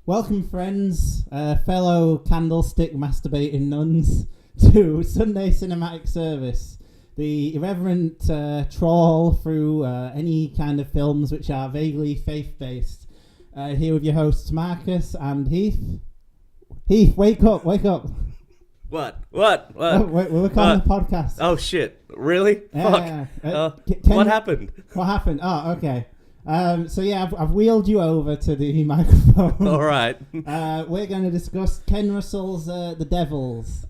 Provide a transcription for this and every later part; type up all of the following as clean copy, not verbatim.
Welcome, friends, fellow candlestick masturbating nuns, to Sunday Cinematic Service, the irreverent trawl through any kind of films which are vaguely faith-based. Here with your hosts, Marcus and Heath. Heath, wake up! What? Oh, we're recording the podcast. Oh, shit. Really? Yeah. Fuck. What happened? What happened? Oh, okay. I've wheeled you over to the microphone. All right. We're going to discuss Ken Russell's The Devils.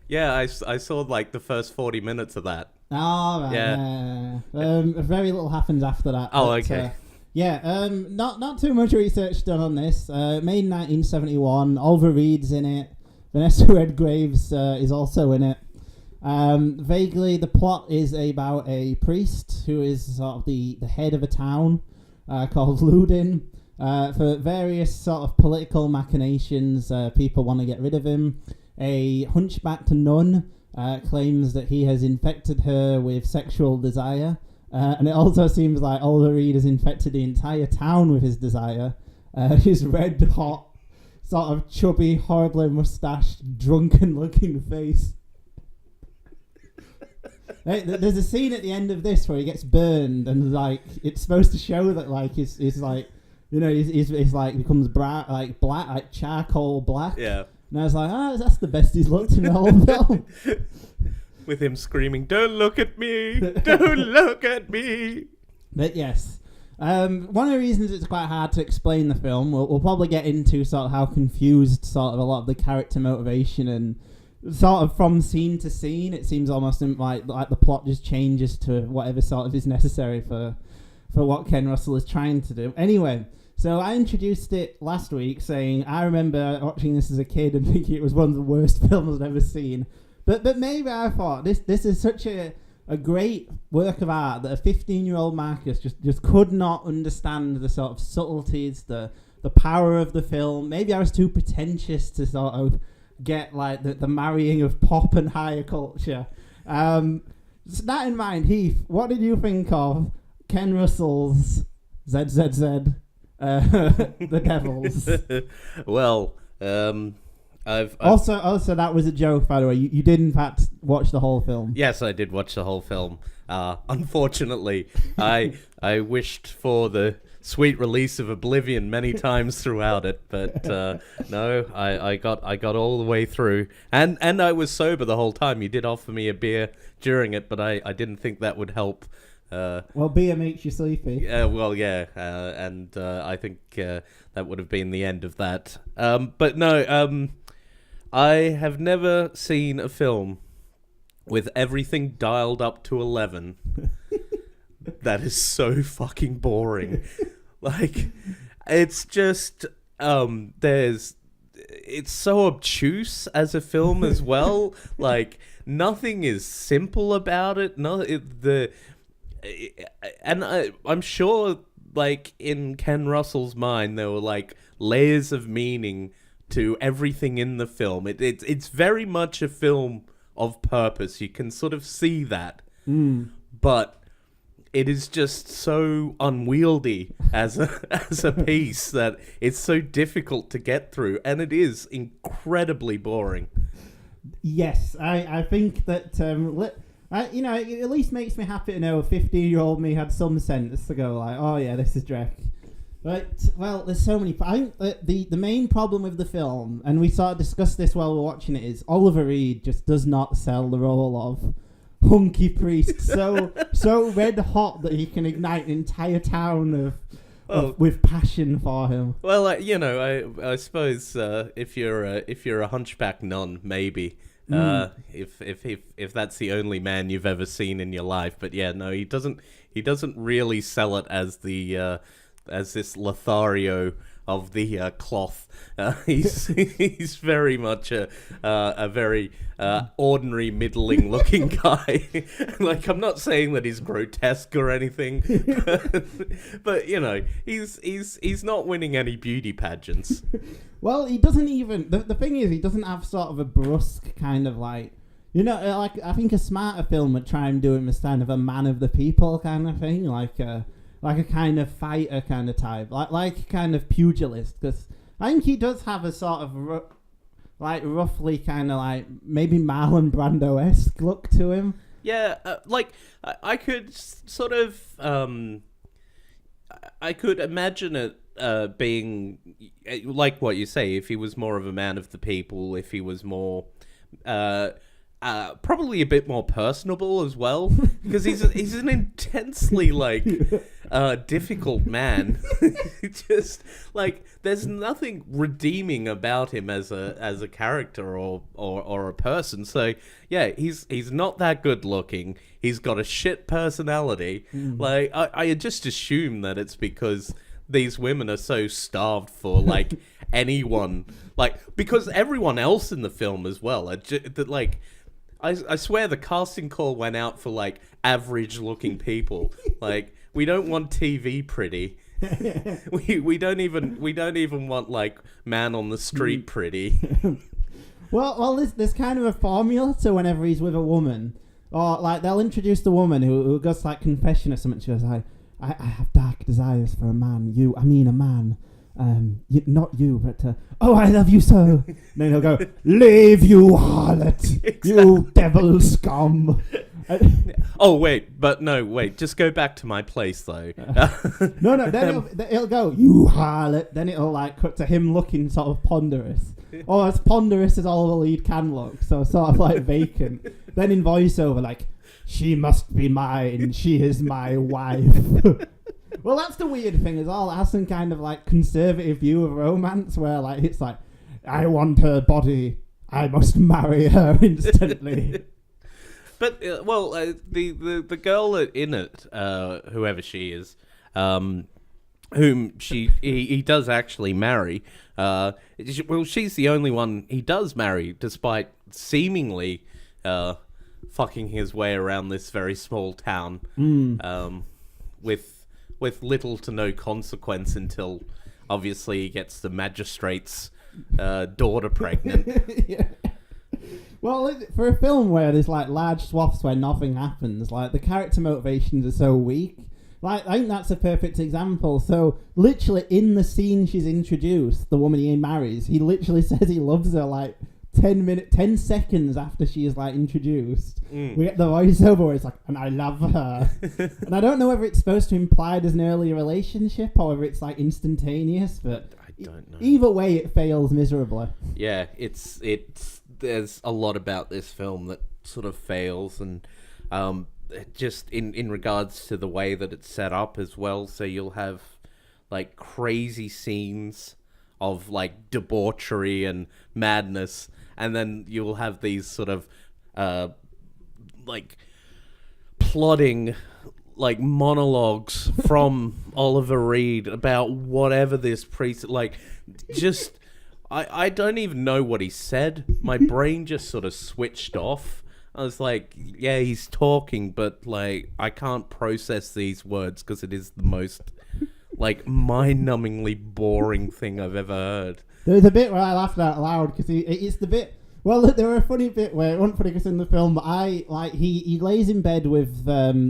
Yeah, I saw like the first 40 minutes of that. All right. Yeah. Very little happens after that. Oh, okay. Not too much research done on this. Made in 1971. Oliver Reed's in it. Vanessa Redgraves is also in it. Vaguely, the plot is about a priest who is sort of the head of a town called Ludin. For various sort of political machinations, people want to get rid of him. A hunchbacked nun claims that he has infected her with sexual desire. And it also seems like Oliver Reed has infected the entire town with his desire. His red hot, sort of chubby, horribly mustached, drunken-looking face. There's a scene at the end of this where he gets burned, and like it's supposed to show that like he's like, you know, he's like becomes black, like charcoal black. Yeah. And I was like, that's the best he's looked in the whole film. With him screaming, "Don't look at me! Don't look at me!" But yes. One of the reasons it's quite hard to explain the film, we'll probably get into sort of how confused sort of a lot of the character motivation and sort of from scene to scene, it seems almost like the plot just changes to whatever sort of is necessary for what Ken Russell is trying to do. Anyway, so I introduced it last week saying I remember watching this as a kid and thinking it was one of the worst films I've ever seen. But maybe I thought this is such a great work of art that a 15-year-old Marcus just could not understand the sort of subtleties, the power of the film. Maybe I was too pretentious to sort of get like the marrying of pop and higher culture. So that in mind, Heath, what did you think of Ken Russell's ZZZ, The Devils? Well, I've also that was a joke, by the way. You did in fact watch the whole film. Yes, I did watch the whole film. Unfortunately, I wished for the sweet release of Oblivion many times throughout it, but no, I got all the way through, and I was sober the whole time. You did offer me a beer during it, but I didn't think that would help. Well, beer makes you sleepy. And I think that would have been the end of that. But no, I have never seen a film with everything dialed up to 11 that is so fucking boring. Like, it's just it's so obtuse as a film as well. Like, nothing is simple about it. I'm sure, like, in Ken Russell's mind, there were like layers of meaning to everything in the film. It's very much a film of purpose. You can sort of see that, but it is just so unwieldy as a piece that it's so difficult to get through, and it is incredibly boring. Yes, I think that it at least makes me happy to know a 15-year-old me had some sense to go like, oh yeah, this is Drek. But well, there's so many. I think the main problem with the film, and we sort of discussed this while we're watching it, is Oliver Reed just does not sell the role of hunky priest so red hot that he can ignite an entire town with passion for him. Well, I suppose if you're a hunchback nun, maybe. If that's the only man you've ever seen in your life, but yeah, no, he doesn't really sell it as the as this Lothario of the cloth. He's very much a very ordinary, middling looking guy. Like, I'm not saying that he's grotesque or anything, but you know, he's not winning any beauty pageants. Well, he doesn't even. The thing is, he doesn't have sort of a brusque kind of like. You know, like, I think a smarter film would try and do him as kind of a man of the people kind of thing, like a kind of fighter kind of type, like kind of pugilist, because I think he does have a sort of roughly kind of like maybe Marlon Brando-esque look to him. Yeah, I could sort of I could imagine it being like what you say, if he was more of a man of the people, if he was more probably a bit more personable as well, because he's an intensely difficult man. Just like there's nothing redeeming about him as a character or a person. So yeah, he's not that good looking. He's got a shit personality. Like I just assume that it's because these women are so starved for like anyone, like because everyone else in the film as well I swear the casting call went out for like average looking people. Like we don't want TV pretty. we don't even want like man on the street pretty. well there's kind of a formula to whenever he's with a woman, or like they'll introduce the woman who goes like confession or something. She goes like, I have dark desires for a man. A man. Not you, but oh, I love you so. Then he'll go, leave, you harlot, exactly. You devil scum. Oh wait, just go back to my place though. No, then it'll go, you harlot. Then it'll like cut to him looking sort of ponderous, or as ponderous as all the lead can look, so sort of like vacant. Then in voiceover, like, she must be mine, she is my wife. Well, that's the weird thing as well. It has some kind of like conservative view of romance where like it's like, I want her body, I must marry her instantly. But the girl in it, whoever she is, whom he does actually marry. She's the only one he does marry, despite seemingly fucking his way around this very small town, with little to no consequence until obviously he gets the magistrate's daughter pregnant. Yeah. Well, for a film where there's like large swaths where nothing happens, like the character motivations are so weak. Like I think that's a perfect example. So literally in the scene she's introduced, the woman he marries, he literally says he loves her like 10 seconds after she is like introduced. We get the voiceover where it's like, and I love her. And I don't know whether it's supposed to imply there's an early relationship or whether it's like instantaneous, but I don't know. Either way it fails miserably. Yeah, it's there's a lot about this film that sort of fails, and just in regards to the way that it's set up as well. So you'll have like crazy scenes of like debauchery and madness, and then you'll have these sort of like plodding like monologues from Oliver Reed about whatever this priest like just I don't even know what he said. My brain just sort of switched off. I was like, yeah, he's talking, but like I can't process these words because it is the most like mind-numbingly boring thing I've ever heard. There was a bit where I laughed out loud because it's the bit. Well, there were a funny bit where it wasn't funny because in the film, but he lays in bed with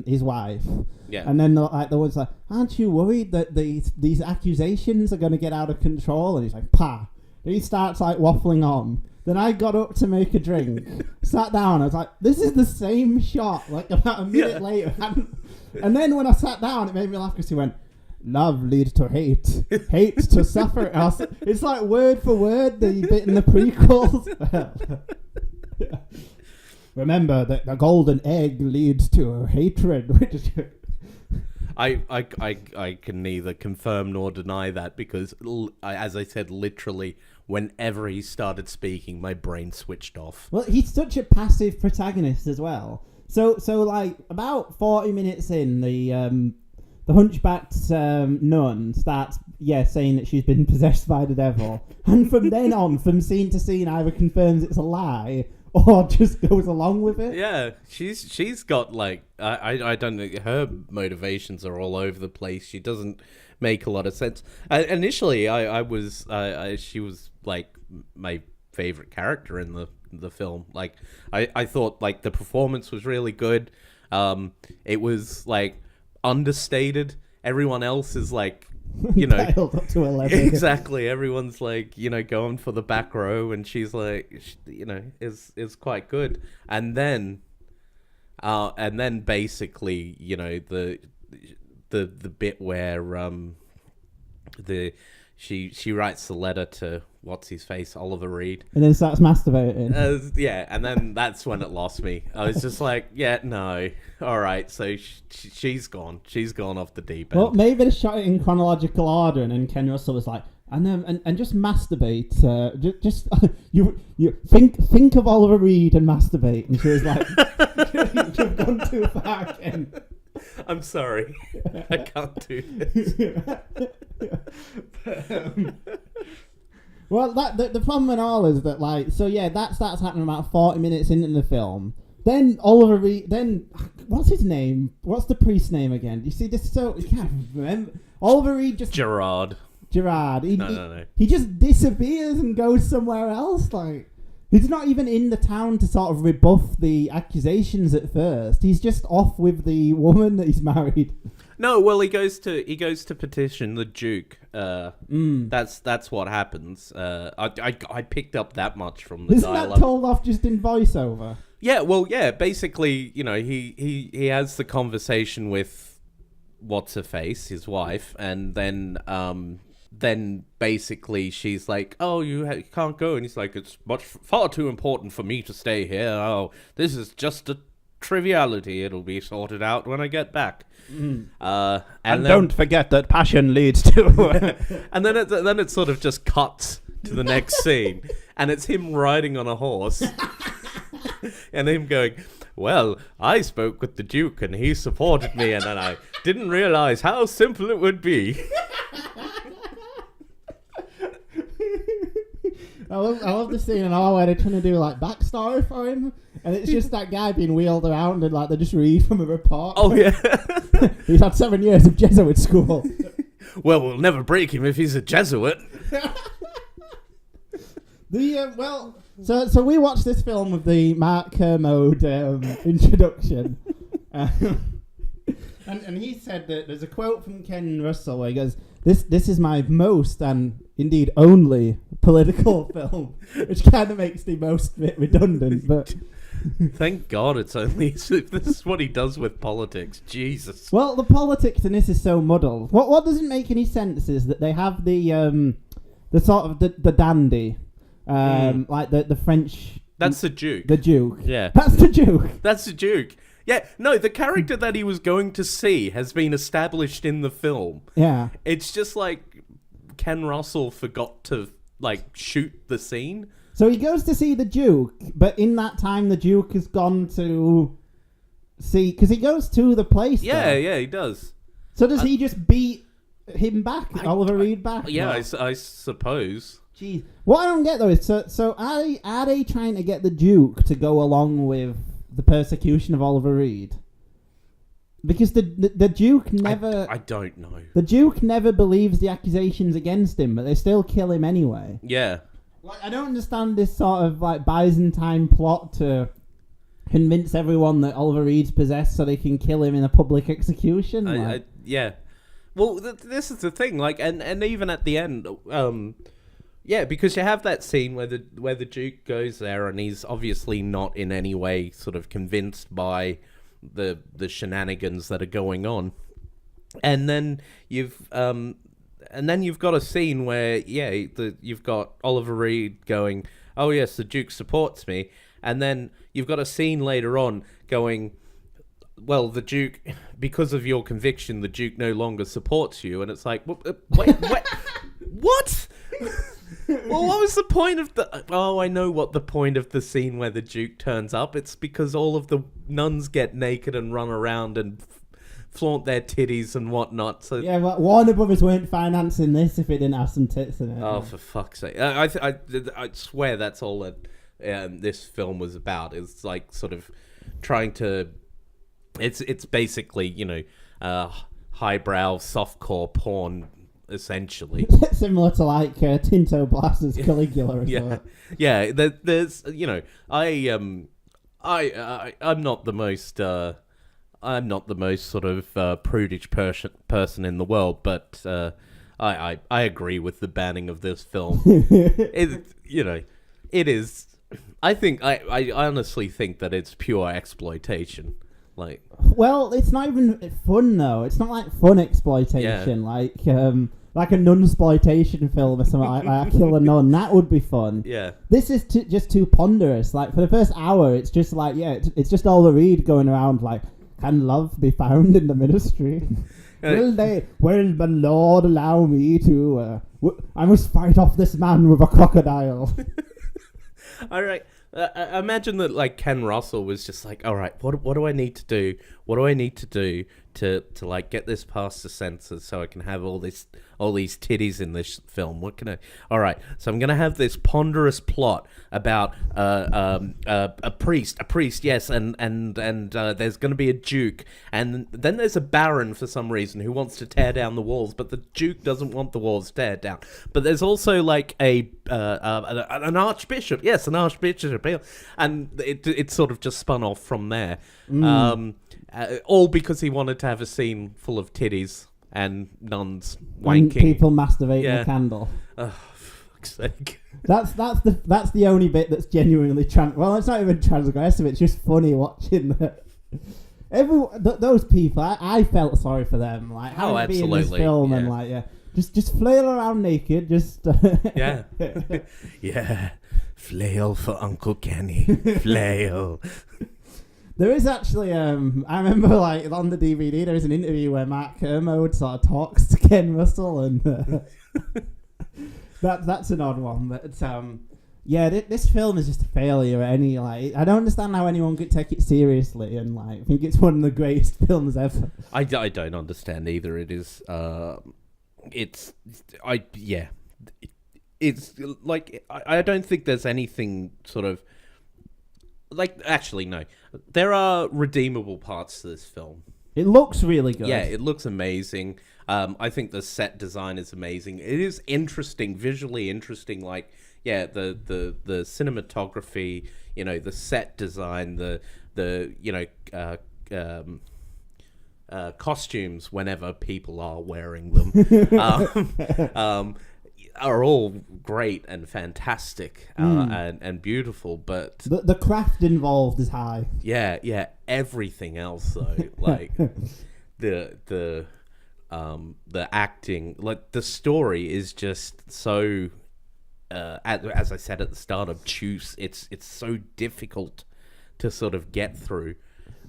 his wife. Yeah. And then the one's like, aren't you worried that these accusations are going to get out of control? And he's like, pa. And he starts like waffling on. Then I got up to make a drink, sat down. I was like, this is the same shot, like about a minute later. And then when I sat down, it made me laugh because he went, love leads to hate, hate to suffer. It's like word for word the bit in the prequels. Remember that the golden egg leads to hatred. I can neither confirm nor deny that because, as I said, literally whenever he started speaking, my brain switched off. Well, he's such a passive protagonist as well. So like about 40 minutes in, the hunchbacked nun starts, saying that she's been possessed by the devil. And from then on, from scene to scene, either confirms it's a lie or just goes along with it. Yeah, she's got like, I don't know, her motivations are all over the place. She doesn't make a lot of sense. Initially, she was like my favorite character in the film. Like, I thought like the performance was really good. It was like understated. Everyone else is like you know, dialed up to 11. exactly. Everyone's like, you know, going for the back row, and she's like, you know, is quite good. And then basically, you know, the bit where she writes the letter to what's his face, Oliver Reed, and then starts masturbating. Yeah, and then that's when it lost me. I was just like, yeah, no, all right. So she's gone. She's gone off the deep end. Well, maybe they shot it in chronological order, and then Ken Russell was like, and just masturbate. Just you think of Oliver Reed and masturbate, and she was like, you've gone too far, Ken. I'm sorry, I can't do this. Well, the problem and all is that, like, so yeah, that starts happening about 40 minutes into the film. Then Oliver Reed, what's his name? What's the priest's name again? You see, this so you can't remember. Oliver Reed just Gerard. No. He just disappears and goes somewhere else. Like, he's not even in the town to sort of rebuff the accusations at first. He's just off with the woman that he's married. No, well, he goes to petition the Duke. That's what happens. I picked up that much from the dialogue. Isn't that told off just in voiceover? Yeah, well, yeah. Basically, you know, he has the conversation with what's her face, his wife, and then basically she's like, "Oh, you can't go," and he's like, "It's far too important for me to stay here. Oh, this is just a triviality. It'll be sorted out when I get back." And then, don't forget that passion leads to. and then it sort of just cuts to the next scene, and it's him riding on a horse, and him going, "Well, I spoke with the Duke, and he supported me, and then I didn't realize how simple it would be." I love the scene and all where they're trying to do like backstory for him, and it's just that guy being wheeled around and like they just read from a report. Oh yeah, he's had 7 years of Jesuit school. Well, we'll never break him if he's a Jesuit. So we watched this film with the Mark Kermode introduction, and he said that there's a quote from Ken Russell where he goes, "This is my most and indeed only political film," which kind of makes the most bit redundant, but. Thank God it's only this is what he does with politics. Jesus. Well, the politics in this is so muddled. What doesn't make any sense is that they have the sort of the dandy, like the French. That's the Duke. The Duke. Yeah. That's the Duke. That's the Duke. Yeah. No, the character that he was going to see has been established in the film. Yeah. It's just like Ken Russell forgot to like shoot the scene. So he goes to see the Duke, but in that time the Duke has gone to see... Because he goes to the place, Yeah, he does. So does he just beat him back? Oliver Reed back? Yeah, I suppose. Jeez. What I don't get, though, is... So are they trying to get the Duke to go along with the persecution of Oliver Reed? Because the Duke never... I don't know. The Duke never believes the accusations against him, but they still kill him anyway. Yeah. Like, I don't understand this sort of like Byzantine plot to convince everyone that Oliver Reed's possessed so they can kill him in a public execution. Yeah. Well, this is the thing. Like, and even at the end, yeah, because you have that scene where the Duke goes there and he's obviously not in any way sort of convinced by the shenanigans that are going on, and then you've got a scene where, you've got Oliver Reed going, "Oh yes, the Duke supports me," and then you've got a scene later on going, "Well, the Duke, because of your conviction, the Duke no longer supports you," and it's like, wait, what? Well, what was the point of the... Oh, I know what the point of the scene where the Duke turns up. It's because all of the nuns get naked and run around and flaunt their titties and whatnot. So yeah, but Warner Brothers weren't financing this if it didn't have some tits in it. Oh, for fuck's sake! I swear that's all that this film was about. It's like sort of trying to. It's basically, you know, highbrow softcore porn, essentially. Similar to like Tinto Blas's Caligula. Or Yeah, yeah. There's, you know, I'm not the most. I'm not the most sort of prudish person in the world, but I agree with the banning of this film. It is. I honestly think that it's pure exploitation. Like, well, it's not even fun though. It's not like fun exploitation, like a nun-sploitation film or something like I Kill a Nun. That would be fun. Yeah. This is just too ponderous. Like, for the first hour, it's just like, it's just all the Reed going around like, can love be found in the ministry? Will the Lord allow me to? I must fight off this man with a crocodile. All right. Imagine that, like, Ken Russell was just like, all right, what do I need to do? What do I need to do to like get this past the censors so I can have all these titties in this film? What can I? All right, so I'm gonna have this ponderous plot about a priest, yes, and there's gonna be a duke, and then there's a baron for some reason who wants to tear down the walls, but the duke doesn't want the walls teared down. But there's also like an archbishop, yes, an archbishop, and it sort of just spun off from there. All because he wanted to have a scene full of titties and nuns wanking. People masturbating a candle. Oh, for fuck's sake. That's the only bit that's genuinely well, it's not even transgressive. It's just funny watching that. Those people, I felt sorry for them. Like, how to be in this film and like, just flail around naked. Just yeah, flail for Uncle Kenny, flail. There is actually, I remember, like, on the DVD, there is an interview where Mark Kermode sort of talks to Ken Russell, and that's an odd one. But this film is just a failure. I don't understand how anyone could take it seriously, and like, I think it's one of the greatest films ever. I don't understand either. It is, it's like, I don't think there's anything sort of. Like, actually, no. There are redeemable parts to this film. It looks really good. Yeah, it looks amazing. I think the set design is amazing. It is interesting, visually interesting. Like, the cinematography, the set design, the costumes whenever people are wearing them. Are all great and fantastic and beautiful, but the craft involved is high. Yeah. Everything else though, like the acting, like the story is just so. As I said at the start, obtuse. It's so difficult to sort of get through.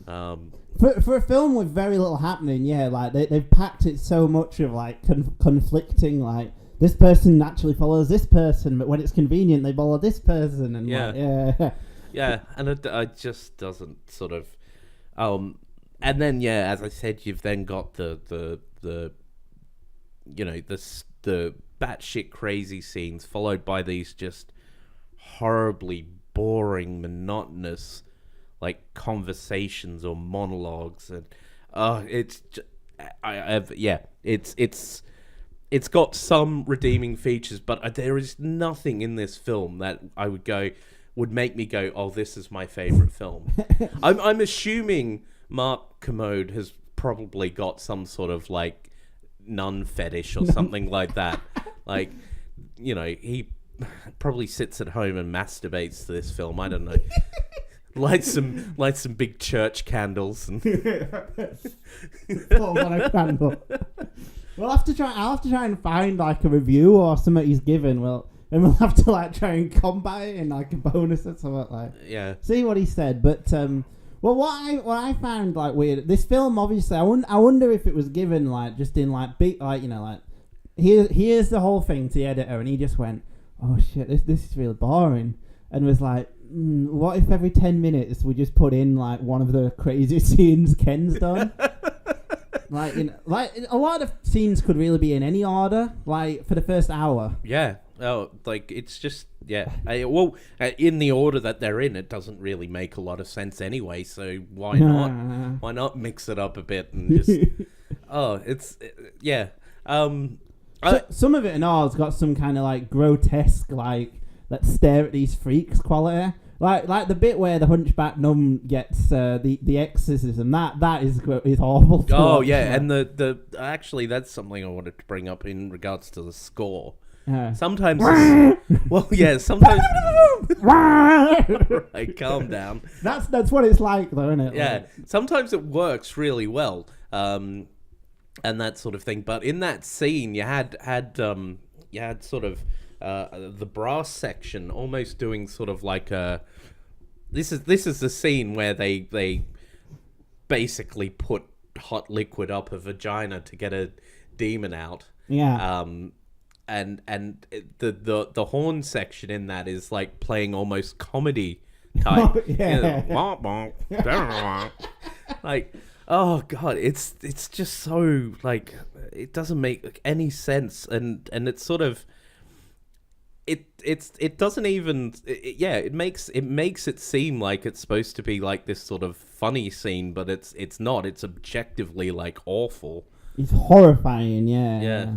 For a film with very little happening, like they've packed it so much of like conflicting, like. This person actually follows this person, but when it's convenient, they follow this person, and and it just doesn't sort of, and then as I said, you've then got the batshit crazy scenes followed by these just horribly boring, monotonous, like conversations or monologues, and It's got some redeeming features, but there is nothing in this film that I would make me go, oh, this is my favorite film. I'm assuming Mark Kermode has probably got some sort of like nun fetish or something like that. Like, he probably sits at home and masturbates to this film. I don't know. Light some big church candles and on a candle. I'll have to try and find like a review or something he's given. And we'll have to like try and combat it in like a bonus or something like. Yeah. See what he said, but what I found like weird. This film obviously, I wonder if it was given like just in like big like like here's the whole thing to the editor, and he just went, oh shit, this is really boring, and was like, what if every 10 minutes we just put in like one of the crazy scenes Ken's done. Like a lot of scenes could really be in any order, like for the first hour. Yeah. Oh, like it's just in the order that they're in, it doesn't really make a lot of sense anyway. So why not? Why not mix it up a bit and just? Some of it and all has got some kind of like grotesque, like let's stare at these freaks quality. Like the bit where the hunchback nun gets the exorcism. That is awful. To watch, yeah, and the actually that's something I wanted to bring up in regards to the score. Sometimes, sometimes. Right, calm down. That's what it's like, though, isn't it? Yeah, like, sometimes it works really well, and that sort of thing. But in that scene, you had sort of the brass section almost doing sort of like a. This is the scene where they basically put hot liquid up a vagina to get a demon out. Yeah. And the horn section in that is like playing almost comedy type. Like, oh god, it's just so like it doesn't make any sense, and it's sort of it doesn't even it makes it seem like it's supposed to be like this sort of funny scene, but it's not. It's objectively like awful. It's horrifying. Yeah.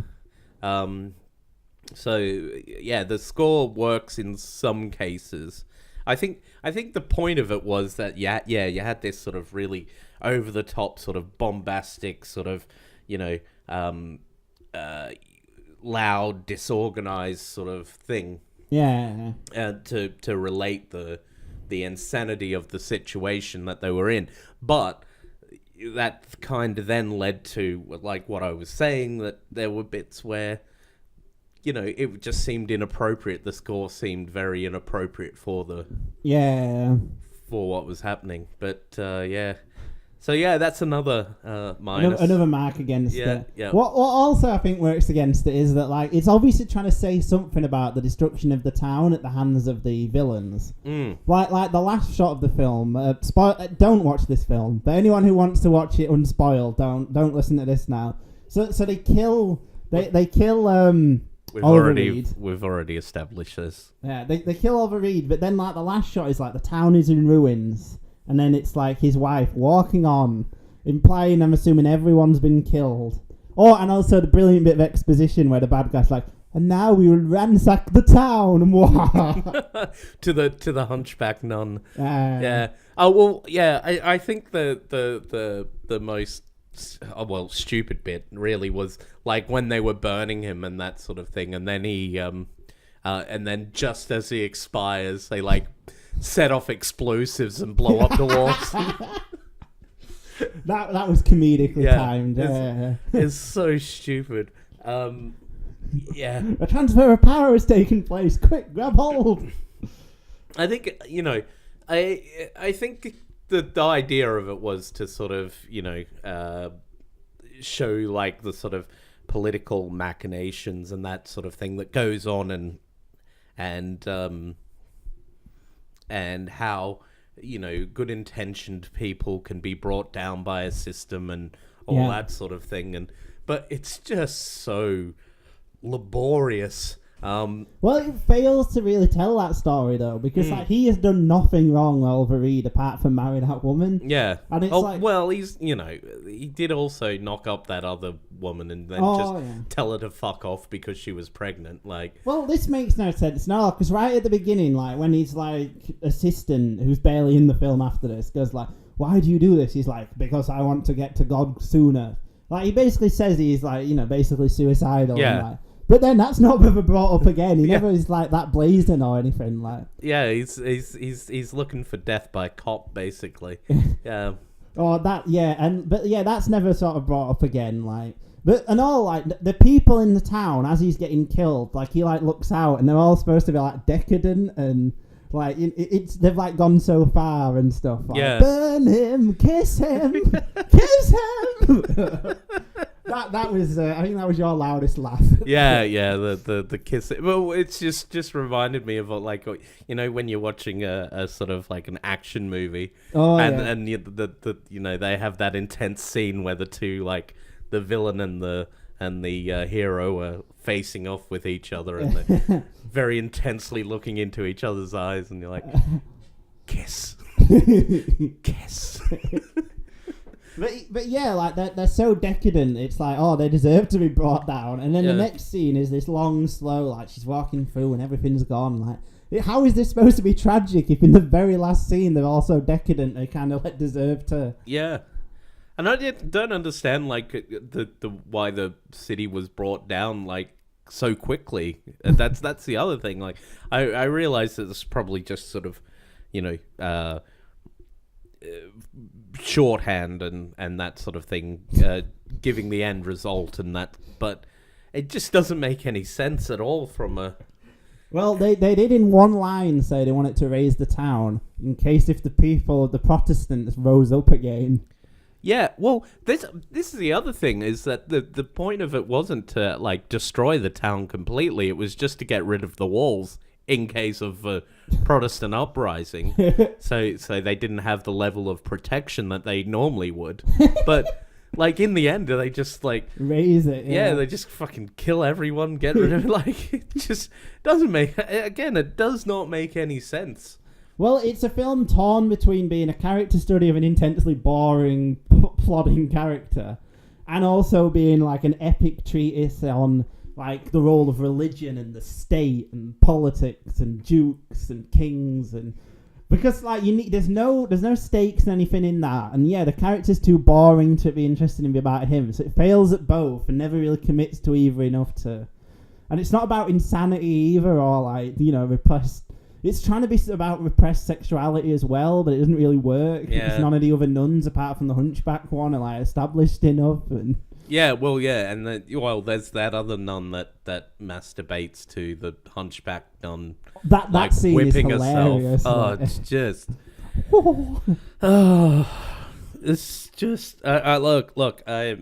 So yeah, the score works in some cases. I think the point of it was that you had this sort of really over the top sort of bombastic sort of loud, disorganized sort of thing. Yeah. To relate the insanity of the situation that they were in, but that kind of then led to like what I was saying, that there were bits where. It just seemed inappropriate. The score seemed very inappropriate for what was happening. But so that's another minus. Another mark against it. Yeah. What also I think works against it is that like it's obviously trying to say something about the destruction of the town at the hands of the villains. Like the last shot of the film. Don't watch this film. For anyone who wants to watch it unspoiled, don't listen to this now. So they kill. They kill. We've already established this. Yeah, they kill Oliver Reed, but then like the last shot is like the town is in ruins, and then it's like his wife walking on, implying I'm assuming everyone's been killed. Oh, and also the brilliant bit of exposition where the bad guy's like, and now we will ransack the town. to the hunchback nun. Yeah. Oh well. Yeah. I think the most. Stupid bit really was like when they were burning him and that sort of thing, and then he and then just as he expires, they like set off explosives and blow up the walls. that was comedically timed. It's so stupid. Yeah, a transfer of power has taken place. Quick, grab hold. I think I think. The idea of it was to sort of, show like the sort of political machinations and that sort of thing that goes on, and how, good intentioned people can be brought down by a system and all that sort of thing. But it's just so laborious. Well, it fails to really tell that story though, because like he has done nothing wrong, Oliver Reed, apart from marry that woman. Yeah, and it's well, he's he did also knock up that other woman and then tell her to fuck off because she was pregnant. Like, well, this makes no sense now, because right at the beginning, like when he's like assistant, who's barely in the film after this, goes like, "Why do you do this?" He's like, "Because I want to get to God sooner." Like he basically says he's like basically suicidal. Yeah. And, like, but then that's not ever brought up again. He never is like that blazing or anything. Like, yeah, he's looking for death by cop, basically. Yeah. Or that, that's never sort of brought up again. Like, the people in the town as he's getting killed, like he like looks out and they're all supposed to be like decadent and like they've like gone so far and stuff. Like, burn him, kiss him, kiss him. That was I think that was your loudest laugh. Yeah, the kiss. Well, it's just reminded me of like when you're watching a sort of like an action movie, and they have that intense scene where the two, like the villain and the hero, are facing off with each other and they're very intensely looking into each other's eyes, and you're like, kiss, kiss. But yeah, like they're so decadent. It's like, oh, they deserve to be brought down. And then the next scene is this long, slow, like she's walking through and everything's gone. Like, how is this supposed to be tragic if in the very last scene they're all so decadent? They kind of like deserve to. Yeah. And I don't understand like the why the city was brought down like so quickly. That's the other thing. Like I realize that it's probably just sort of, shorthand and that sort of thing, giving the end result and that, but it just doesn't make any sense at all from a. Well, they did in one line say they wanted to raise the town in case if the people of the Protestants rose up again. Yeah, well, this is the other thing, is that the point of it wasn't to, like, destroy the town completely. It was just to get rid of the walls in case of a Protestant uprising. so they didn't have the level of protection that they normally would. But, like, in the end, they just, like... raise it, yeah. They just fucking kill everyone, get rid of it. Like, it just doesn't make... Again, it does not make any sense. Well, it's a film torn between being a character study of an intensely boring, plodding character, and also being like an epic treatise on like the role of religion and the state and politics and dukes and kings, and because like there's no stakes and anything in that, and yeah, the character's too boring to be interested in about him, so it fails at both and never really commits to either enough to, and it's not about insanity either or like repressed. It's trying to be about repressed sexuality as well, but it doesn't really work. Yeah. Because none of the other nuns, apart from the hunchback one, are like established enough. And yeah, well, yeah, and there's that other nun that masturbates to the hunchback nun. That like, scene whipping is hilarious. Herself. Oh, it's just. Oh, it's just. Look. I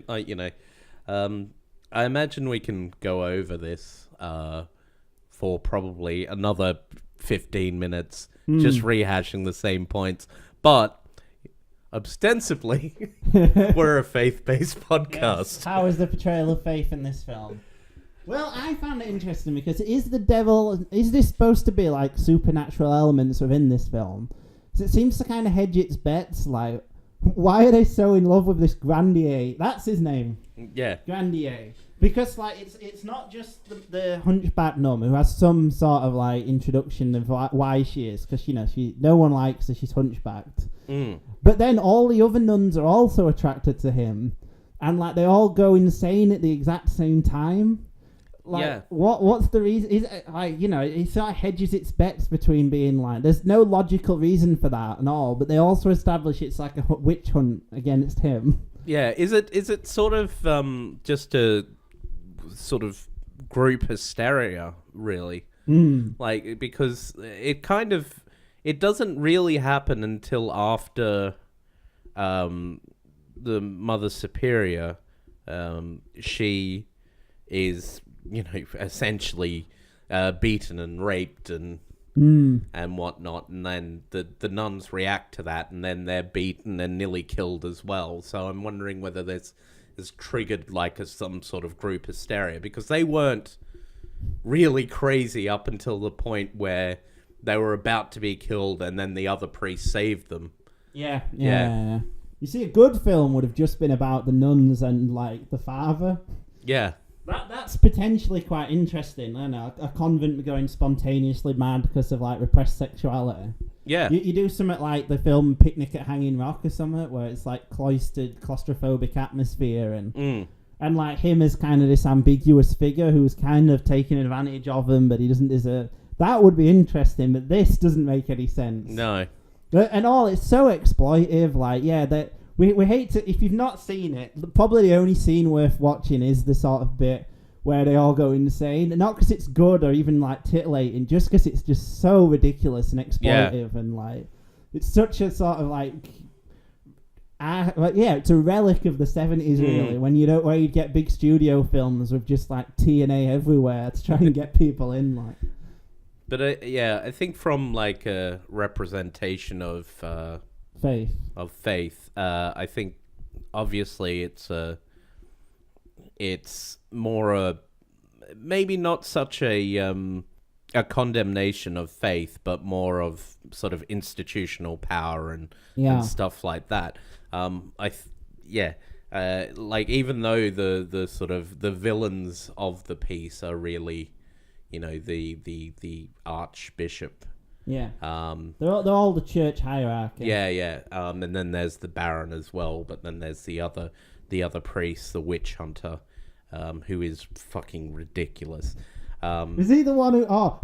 imagine we can go over this for probably another 15 minutes, just rehashing the same points, but ostensibly we're a faith-based podcast. Yes. How is the portrayal of faith in this film? Well, I found it interesting because is this supposed to be like supernatural elements within this film? So it seems to kind of hedge its bets. Like, why are they so in love with this Grandier? That's his name. Yeah, Grandier. Because like it's not just the hunchback nun who has some sort of like introduction of why she is, because no one likes her, she's hunchbacked. But then all the other nuns are also attracted to him, and like they all go insane at the exact same time. Like, yeah. What's the reason? Is it, like it sort of hedges its bets between being like there's no logical reason for that and all, but they also establish it's like a witch hunt against him. Yeah, is it sort of just a sort of group hysteria, really? Like, because it doesn't really happen until after the Mother Superior, she is essentially beaten and raped and whatnot, and then the nuns react to that, and then they're beaten and nearly killed as well. So I'm wondering whether this is triggered like some sort of group hysteria, because they weren't really crazy up until the point where they were about to be killed, and then the other priest saved them. Yeah. You see, a good film would have just been about the nuns and like the father. Yeah. That's potentially quite interesting. I know, a convent going spontaneously mad because of like repressed sexuality. Yeah. You do something like the film Picnic at Hanging Rock or something, where it's like cloistered, claustrophobic atmosphere, and like him as kind of this ambiguous figure who's kind of taking advantage of them, but he doesn't deserve. That would be interesting, but this doesn't make any sense. No. And all, it's so exploitive. Like, yeah, that we hate to. If you've not seen it, probably the only scene worth watching is the sort of bit where they all go insane. Not because it's good or even like titillating, just because it's just so ridiculous and exploitive, and like it's such a sort of like it's a relic of the 70s, really. When where you'd get big studio films with just like TNA everywhere to try and get people in, like. But I think from like a representation of faith, I think obviously it's more maybe not such a condemnation of faith, but more of sort of institutional power and stuff like that. yeah, like even though the sort of the villains of the piece are really, the archbishop. Yeah. They're all the church hierarchy. Yeah. And then there's the baron as well, but then there's the other priest, the witch hunter, who is fucking ridiculous. Is he the one who? Oh,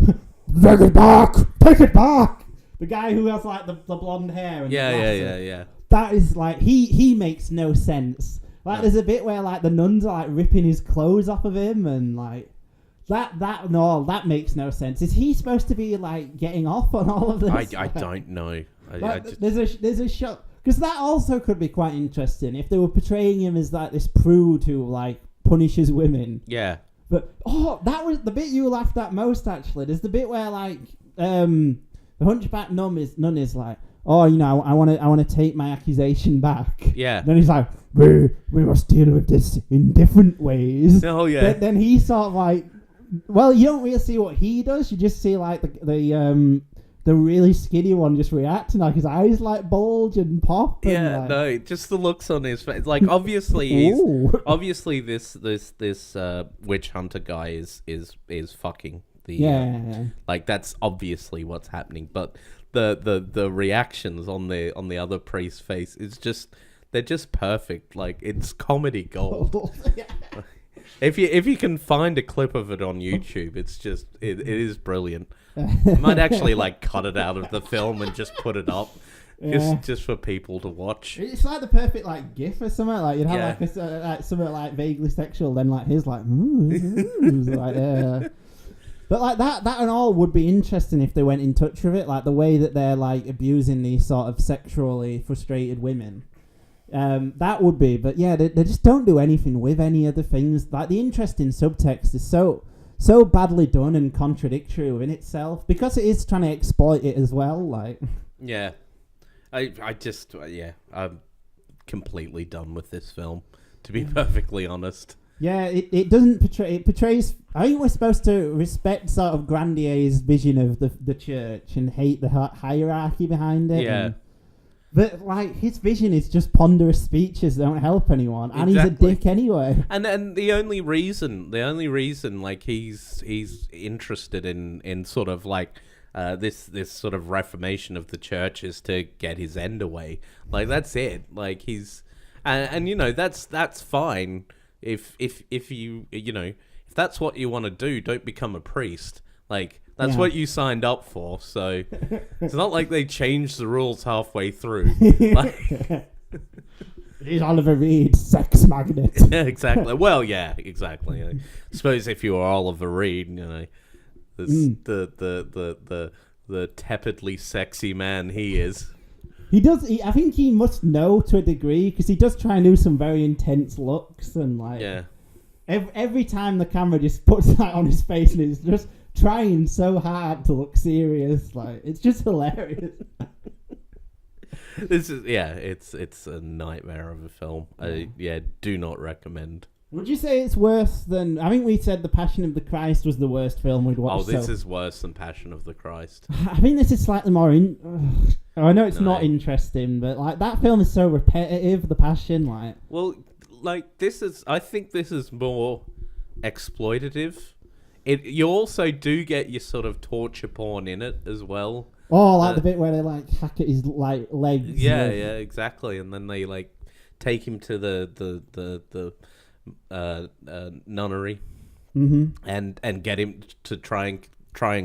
take it back! Take it back! The guy who has like the blonde hair. And Yeah. That is like he makes no sense. Like there's a bit where like the nuns are like ripping his clothes off of him and like that makes no sense. Is he supposed to be like getting off on all of this? I don't know. There's a shot because that also could be quite interesting if they were portraying him as like this prude who like punishes women. Yeah. But that was the bit you laughed at most actually. There's the bit where like the hunchback nun is like, oh, I want to take my accusation back. Yeah. Then he's like, we must deal with this in different ways. Oh yeah. Then he sort of like, well, you don't really see what he does. You just see like the really skinny one just reacting, like his eyes like bulge and pop. Yeah, like, no, just the looks on his face. Like obviously, this witch hunter guy is fucking the yeah. Like that's obviously what's happening. But the reactions on the other priest's face is they're just perfect. Like it's comedy gold. Yeah. If you can find a clip of it on YouTube, it's just it is brilliant. I might actually like cut it out of the film and just put it up, just for people to watch. It's like the perfect like GIF or something. Like you'd have like something like vaguely sexual, then like his like, like But like that and all would be interesting if they went in touch with it, like the way that they're like abusing these sort of sexually frustrated women. That would be, but yeah, they just don't do anything with any of the things. Like the interesting subtext is so badly done and contradictory within itself because it is trying to exploit it as well. Like, yeah, I'm completely done with this film, to be perfectly honest. Yeah, it doesn't portray. It portrays. I think we're supposed to respect sort of Grandier's vision of the church and hate the hierarchy behind it. Yeah. But like his vision is just ponderous speeches that don't help anyone, and he's a dick anyway. And the only reason like he's interested in sort of like this sort of reformation of the church is to get his end away. Like that's it. Like he's and that's fine if you if that's what you want to do, don't become a priest. Like that's what you signed up for, so it's not like they changed the rules halfway through. Like, he's Oliver Reed, sex magnet. Yeah, exactly. Well, yeah, exactly. I suppose if you were Oliver Reed, the tepidly sexy man he is. He does. I think he must know to a degree because he does try and do some very intense looks and like. Yeah. Every time the camera just puts that on his face and it's just trying so hard to look serious, like it's just hilarious. This is it's a nightmare of a film. Do not recommend. Would you say it's worse than? I think we said The Passion of the Christ was the worst film we'd watched. Oh, this is worse than Passion of the Christ. I think this is slightly more I know it's not interesting, but like that film is so repetitive. The Passion, like. Well, like I think this is more exploitative. You also do get your sort of torture porn in it as well. Oh, like the bit where they like hack at his like legs. Yeah, exactly. And then they like take him to the nunnery, and get him to try and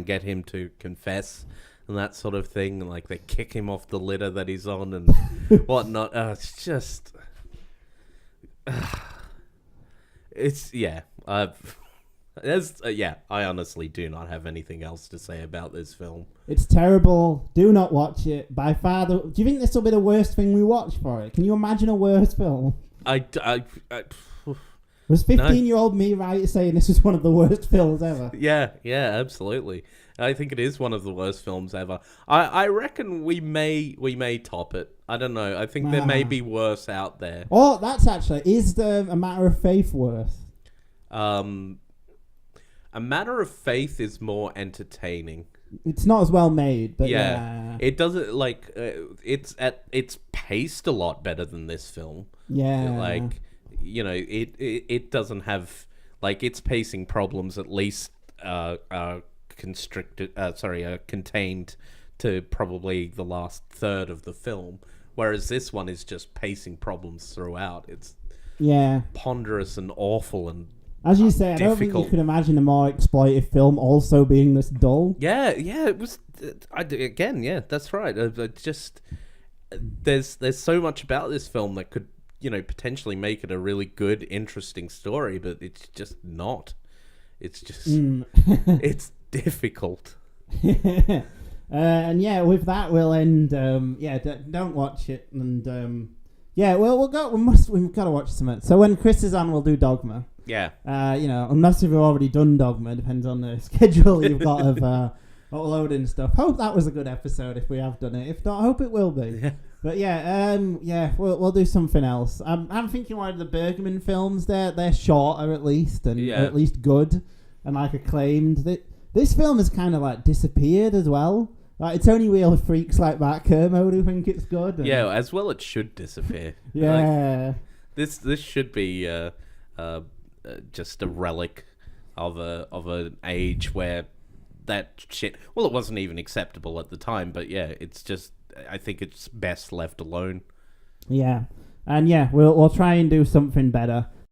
get him to confess and that sort of thing. And like they kick him off the litter that he's on and whatnot. It's just, I honestly do not have anything else to say about this film. It's terrible. Do not watch it. By far, do you think this will be the worst thing we watch for it? Can you imagine a worse film? Was 15-year-old me right saying this is one of the worst films ever? Yeah, absolutely. I think it is one of the worst films ever. I reckon we may top it. I don't know. I think there may be worse out there. Oh, that's actually... Is A Matter of Faith worse? A Matter of Faith is more entertaining. It's not as well made, but it doesn't like it's paced a lot better than this film. Yeah. Like, it doesn't have like its pacing problems at least contained to probably the last third of the film, whereas this one is just pacing problems throughout. It's ponderous and awful and as you say, I don't think you could imagine a more exploitive film also being this dull. Yeah, it was. That's right. Just there's so much about this film that could potentially make it a really good, interesting story, but it's just not. It's just it's difficult. And with that we'll end. Don't watch it, and we've got to watch something. So when Chris is on, we'll do Dogma. Yeah. Unless you've already done Dogma, depends on the schedule you've got of uploading stuff. Hope that was a good episode if we have done it. If not, hope it will be. Yeah. But we'll do something else. I'm thinking one of the Bergman films. They're shorter at least, and at least good, and like acclaimed. This film has kind of like disappeared as well. Like it's only real freaks like Matt Kermode who think it's good. And as well it should disappear. Yeah. Like, this should be just a relic of an age where that shit. Well, it wasn't even acceptable at the time, but it's just. I think it's best left alone. Yeah, and we'll try and do something better.